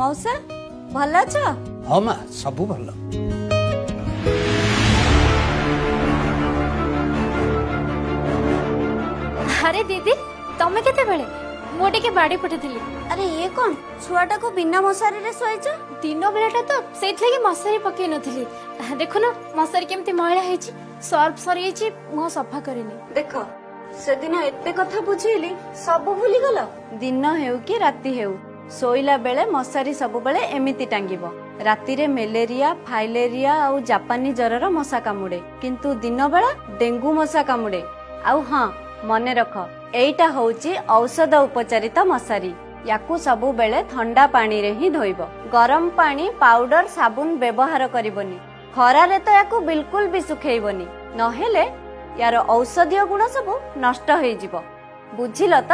मौसा भल अछ? हाँ माँ सबू भल। अरे दीदी तमे केते बेले मो टिके बाड़ी पठेथिली। अरे ये कौन छुआटा को बिना मशारी रे सोइछ? दिन बेलाटा तो सेइथ लगी मशारी पके नथिली। देखो ना मशारी केमती मैला हेची, सर्फ सरी हेची, मो सफा करिनी। देख से दिन एते कथा बुझेली सब भूली गल। दिन हेउ कि राती हेउ सोइला बेले मशारी सब बेले एमिति टांगिबो। राती रे मलेरिया फाइलेरिया और जापानी जरर मशा कामुडे, किंतु दिन बेला डेंगू मशा कामुडे। आउ हाँ मने रख एइटा होउची औषध उपचारित मशारी। याकू सबु बेले ठंडा पानी रे ही धोइबो। गरम पानी पाउडर साबुन व्यवहार करिबोनी। खरा रे तो याकू बिल्कुल भी सुखेइबोनी, नहेले यार औषधीय गुण सब नष्ट होई जिवो। बुझिल त?